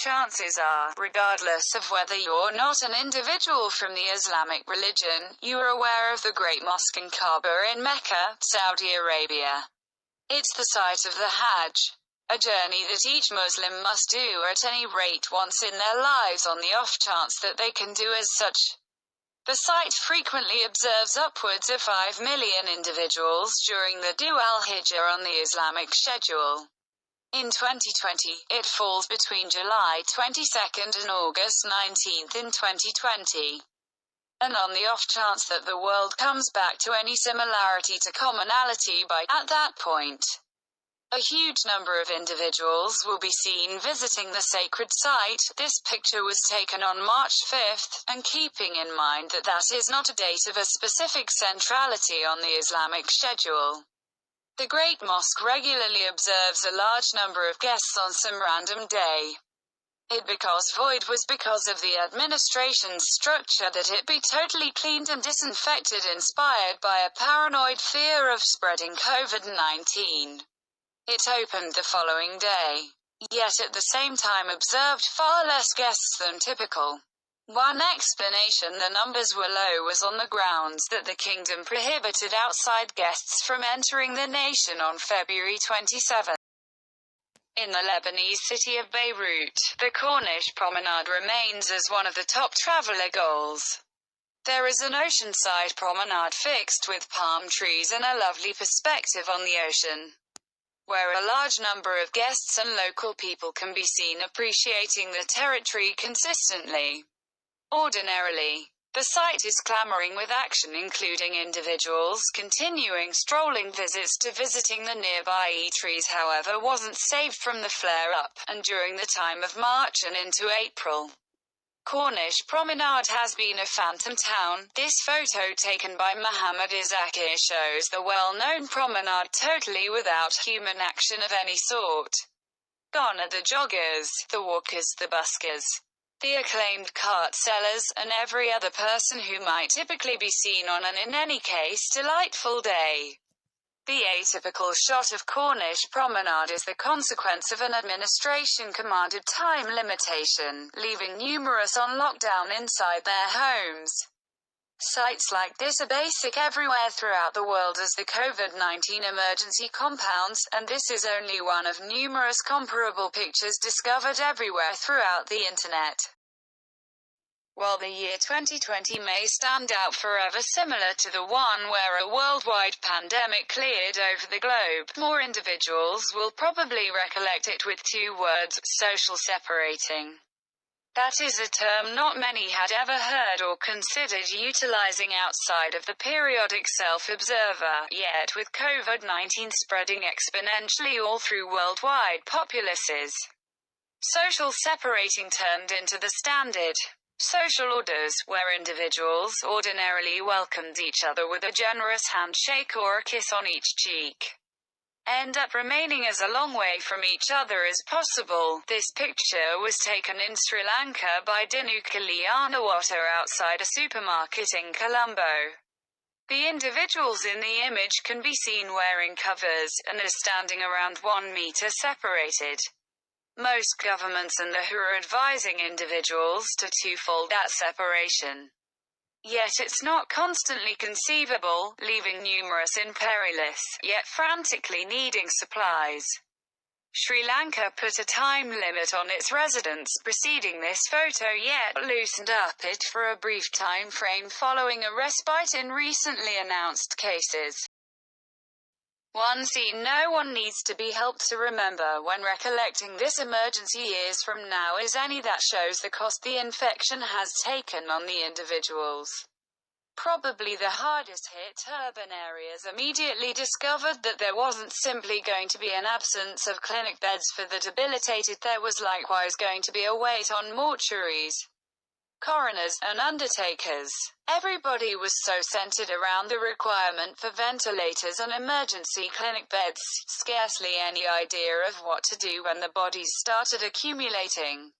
chances are, regardless of whether you're not an individual from the Islamic religion, you are aware of the Great Mosque in Kaaba in Mecca, Saudi Arabia. It's the site of the Hajj, a journey that each Muslim must do at any rate once in their lives on the off chance that they can do as such. The site frequently observes upwards of 5 million individuals during the Dhu al-Hijjah on the Islamic schedule. In 2020, it falls between July 22nd and August 19th in 2020. And on the off chance that the world comes back to any similarity to commonality by, at that point, a huge number of individuals will be seen visiting the sacred site. This picture was taken on March 5th, and keeping in mind that that is not a date of a specific centrality on the Islamic schedule. The Great Mosque regularly observes a large number of guests on some random day. It because void was because of the administration's structure that it be totally cleaned and disinfected, inspired by a paranoid fear of spreading COVID-19. It opened the following day, yet at the same time observed far less guests than typical. One explanation the numbers were low was on the grounds that the kingdom prohibited outside guests from entering the nation on February 27. In the Lebanese city of Beirut, the Corniche promenade remains as one of the top traveler goals. There is an oceanside promenade fixed with palm trees and a lovely perspective on the ocean, where a large number of guests and local people can be seen appreciating the territory consistently. Ordinarily, the site is clamoring with action, including individuals continuing strolling visits to visiting the nearby eateries. However, wasn't saved from the flare-up, and during the time of March and into April, Corniche Promenade has been a phantom town. This photo taken by Mohammed Izakir shows the well-known promenade totally without human action of any sort. Gone are the joggers, the walkers, the buskers, the acclaimed cart sellers, and every other person who might typically be seen on an, in any case, delightful day. The atypical shot of Corniche Promenade is the consequence of an administration-commanded time limitation, leaving numerous on lockdown inside their homes. Sites like this are basic everywhere throughout the world as the COVID-19 emergency compounds, and this is only one of numerous comparable pictures discovered everywhere throughout the internet. While the year 2020 may stand out forever similar to the one where a worldwide pandemic cleared over the globe, more individuals will probably recollect it with two words: social separating. That is a term not many had ever heard or considered utilizing outside of the periodic self-observer, yet with COVID-19 spreading exponentially all through worldwide populaces, social separating turned into the standard. Social orders, where individuals ordinarily welcomed each other with a generous handshake or a kiss on each cheek, end up remaining as a long way from each other as possible. This picture was taken in Sri Lanka by Dinu Kalyanawata outside a supermarket in Colombo. The individuals in the image can be seen wearing covers, and are standing around 1 meter separated. Most governments and the WHO are advising individuals to twofold that separation. Yet it's not constantly conceivable, leaving numerous in perilous, yet frantically needing supplies. Sri Lanka put a time limit on its residents preceding this photo, yet loosened up it for a brief time frame following a respite in recently announced cases. One scene no one needs to be helped to remember when recollecting this emergency years from now is any that shows the cost the infection has taken on the individuals. Probably the hardest hit urban areas immediately discovered that there wasn't simply going to be an absence of clinic beds for the debilitated, there was likewise going to be a wait on mortuaries, coroners, and undertakers. Everybody was so centered around the requirement for ventilators and emergency clinic beds, scarcely any idea of what to do when the bodies started accumulating.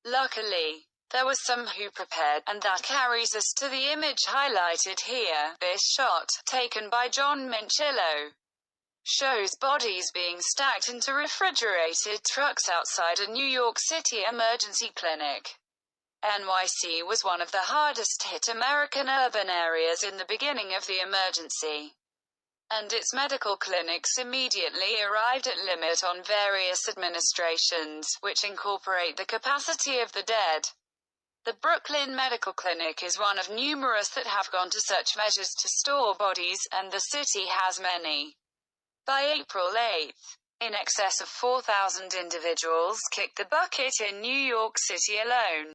Luckily, there was some who prepared, and that carries us to the image highlighted here, this shot, taken by John Minchillo. shows bodies being stacked into refrigerated trucks outside a New York City emergency clinic. NYC was one of the hardest-hit American urban areas in the beginning of the emergency, and its medical clinics immediately arrived at limit on various administrations, which incorporate the capacity of the dead. The Brooklyn Medical Clinic is one of numerous that have gone to such measures to store bodies, and the city has many. By April 8, in excess of 4,000 individuals kicked the bucket in New York City alone.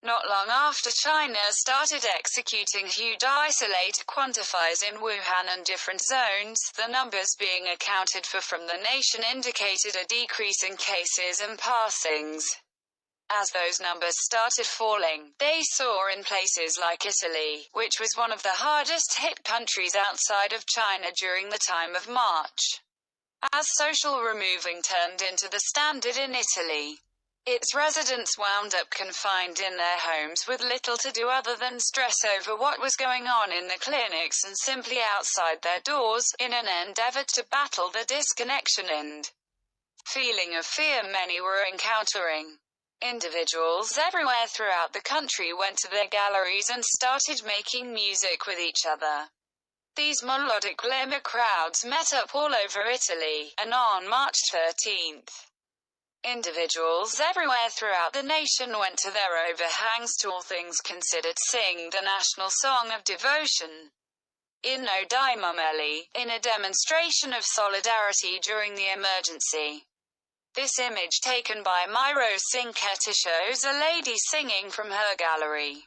Not long after China started executing huge isolated quantifiers in Wuhan and different zones, the numbers being accounted for from the nation indicated a decrease in cases and passings. As those numbers started falling, they soar in places like Italy, which was one of the hardest hit countries outside of China during the time of March. As social removing turned into the standard in Italy, its residents wound up confined in their homes with little to do other than stress over what was going on in the clinics and simply outside their doors, in an endeavor to battle the disconnection and feeling of fear many were encountering. Individuals everywhere throughout the country went to their galleries and started making music with each other. These melodic glimmer crowds met up all over Italy, and on March 13th, individuals everywhere throughout the nation went to their overhangs to All Things Considered sing the national song of devotion, Inno Dimumeli, in a demonstration of solidarity during the emergency. This image taken by Miro Cinquetta shows a lady singing from her gallery.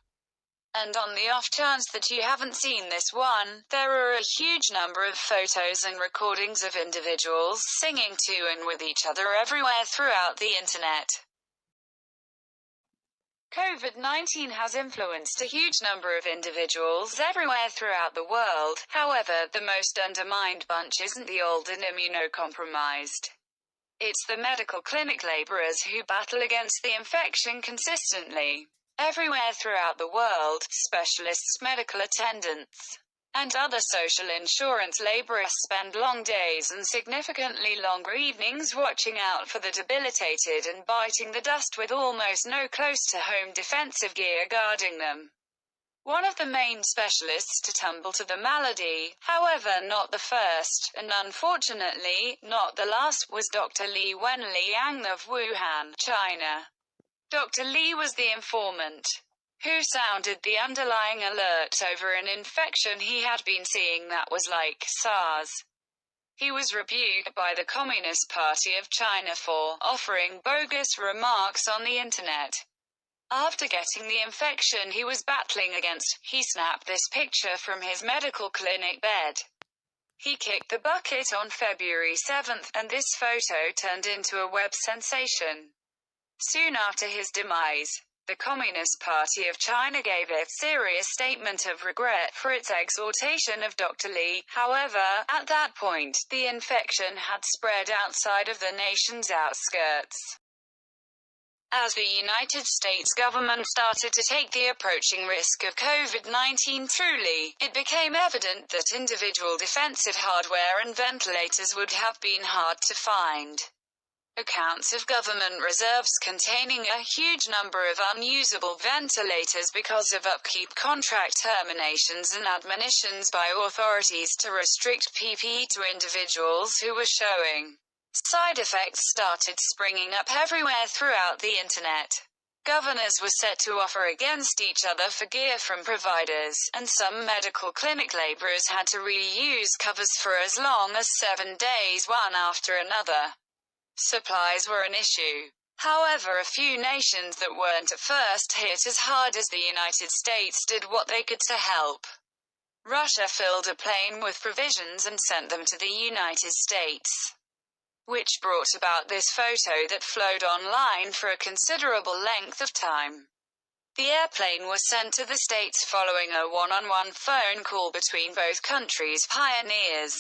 And on the off chance that you haven't seen this one, there are a huge number of photos and recordings of individuals singing to and with each other everywhere throughout the internet. COVID-19 has influenced a huge number of individuals everywhere throughout the world. However, the most undermined bunch isn't the old and immunocompromised. It's the medical clinic laborers who battle against the infection consistently. Everywhere throughout the world, specialists, medical attendants, and other social insurance laborers spend long days and significantly longer evenings watching out for the debilitated and biting the dust with almost no close-to-home defensive gear guarding them. One of the main specialists to tumble to the malady, however not the first, and unfortunately, not the last, was Dr. Li Wenliang of Wuhan, China. Dr. Li was the informant who sounded the underlying alert over an infection he had been seeing that was like SARS. He was rebuked by the Communist Party of China for offering bogus remarks on the internet. After getting the infection he was battling against, he snapped this picture from his medical clinic bed. He kicked the bucket on February 7th, and this photo turned into a web sensation. Soon after his demise, the Communist Party of China gave a serious statement of regret for its exhortation of Dr. Li. However, at that point, the infection had spread outside of the nation's outskirts. As the United States government started to take the approaching risk of COVID-19 truly, it became evident that individual defensive hardware and ventilators would have been hard to find. Accounts of government reserves containing a huge number of unusable ventilators because of upkeep contract terminations and admonitions by authorities to restrict PPE to individuals who were showing side effects started springing up everywhere throughout the internet. Governors were set to offer against each other for gear from providers, and some medical clinic laborers had to reuse covers for as long as 7 days one after another. Supplies were an issue. However, a few nations that weren't at first hit as hard as the United States did what they could to help. Russia filled a plane with provisions and sent them to the United States, which brought about this photo that flowed online for a considerable length of time. The airplane was sent to the States following a one-on-one phone call between both countries' pioneers.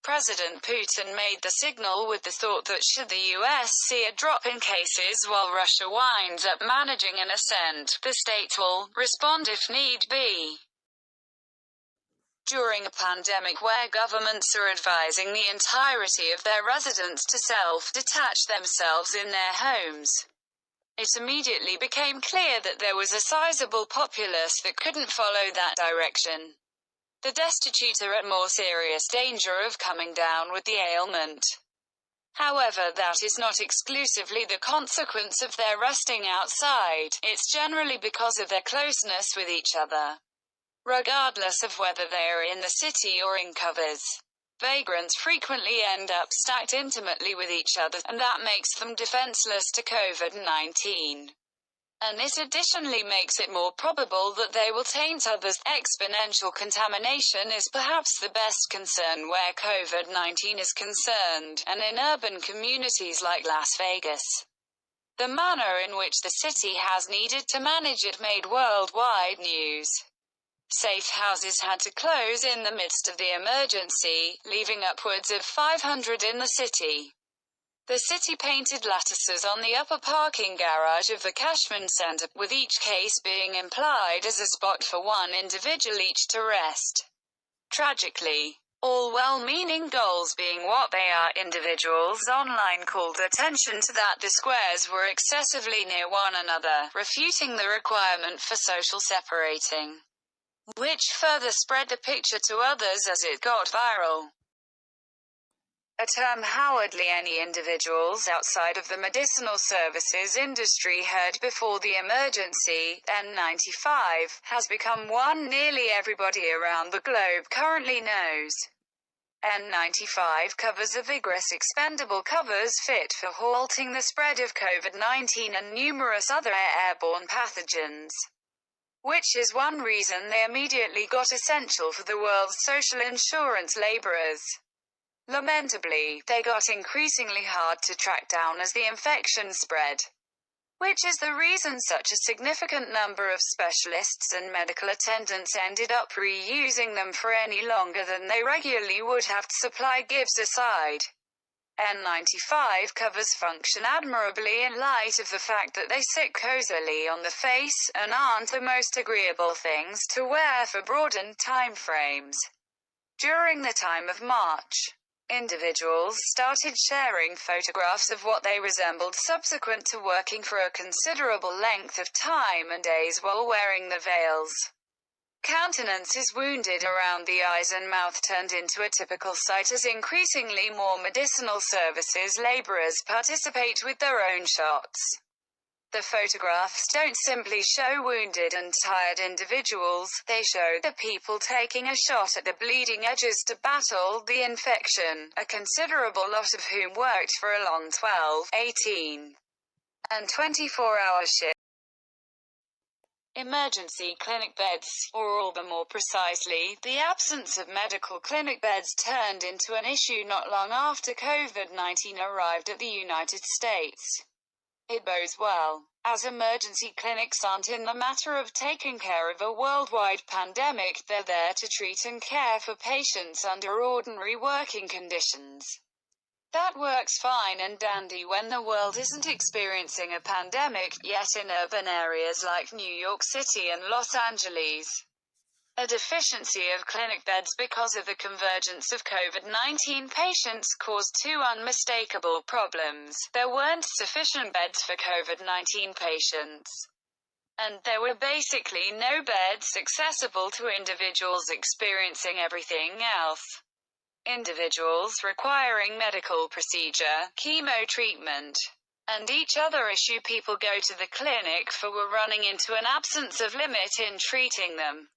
President Putin made the signal with the thought that should the US see a drop in cases while Russia winds up managing an ascent, the States will respond if need be. During a pandemic where governments are advising the entirety of their residents to self-detach themselves in their homes, it immediately became clear that there was a sizable populace that couldn't follow that direction. The destitute are at more serious danger of coming down with the ailment. However, that is not exclusively the consequence of their resting outside, it's generally because of their closeness with each other. Regardless of whether they are in the city or in covers, vagrants frequently end up stacked intimately with each other, and that makes them defenseless to COVID-19. And it additionally makes it more probable that they will taint others. Exponential contamination is perhaps the best concern where COVID-19 is concerned, and in urban communities like Las Vegas. The manner in which the city has needed to manage it made worldwide news. Safe houses had to close in the midst of the emergency, leaving upwards of 500 in the city. The city painted lattices on the upper parking garage of the Cashman Center, with each case being implied as a spot for one individual each to rest. Tragically, all well-meaning goals being what they are, individuals online called attention to that the squares were excessively near one another, refuting the requirement for social separating, which further spread the picture to others as it got viral. A term hardly any individuals outside of the medicinal services industry heard before the emergency, N95, has become one nearly everybody around the globe currently knows. N95 covers are vigorous expendable covers fit for halting the spread of COVID-19 and numerous other airborne pathogens. Which is one reason they immediately got essential for the world's social insurance laborers. Lamentably, they got increasingly hard to track down as the infection spread. Which is the reason such a significant number of specialists and medical attendants ended up reusing them for any longer than they regularly would have. Supply gives aside, N95 covers function admirably in light of the fact that they sit cozily on the face, and aren't the most agreeable things to wear for broadened time frames. During the time of March, individuals started sharing photographs of what they resembled subsequent to working for a considerable length of time and days while wearing the veils. Countenances wounded around the eyes and mouth turned into a typical sight as increasingly more medicinal services laborers participate with their own shots. The photographs don't simply show wounded and tired individuals, they show the people taking a shot at the bleeding edges to battle the infection, a considerable lot of whom worked for a long 12, 18, and 24-hour shift. Emergency clinic beds, or all the more precisely, the absence of medical clinic beds turned into an issue not long after COVID-19 arrived at the United States. It bodes well, as emergency clinics aren't in the matter of taking care of a worldwide pandemic, they're there to treat and care for patients under ordinary working conditions. That works fine and dandy when the world isn't experiencing a pandemic, yet in urban areas like New York City and Los Angeles, a deficiency of clinic beds because of the convergence of COVID-19 patients caused two unmistakable problems. There weren't sufficient beds for COVID-19 patients, and there were basically no beds accessible to individuals experiencing everything else. Individuals requiring medical procedure, chemo treatment, and each other issue people go to the clinic for were running into an absence of limit in treating them.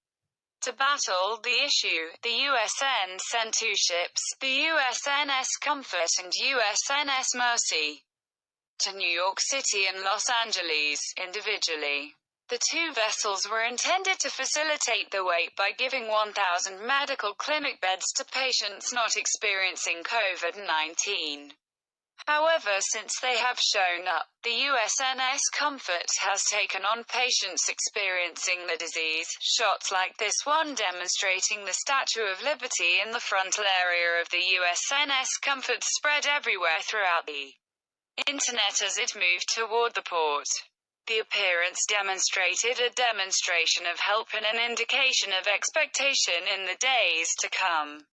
To battle the issue, the USN sent two ships, the USNS Comfort and USNS Mercy, to New York City and Los Angeles, individually. The two vessels were intended to facilitate the wait by giving 1,000 medical clinic beds to patients not experiencing COVID-19. However, since they have shown up, the USNS Comfort has taken on patients experiencing the disease, shots like this one demonstrating the Statue of Liberty in the frontal area of the USNS Comfort spread everywhere throughout the internet as it moved toward the port. The appearance demonstrated a demonstration of help and an indication of expectation in the days to come.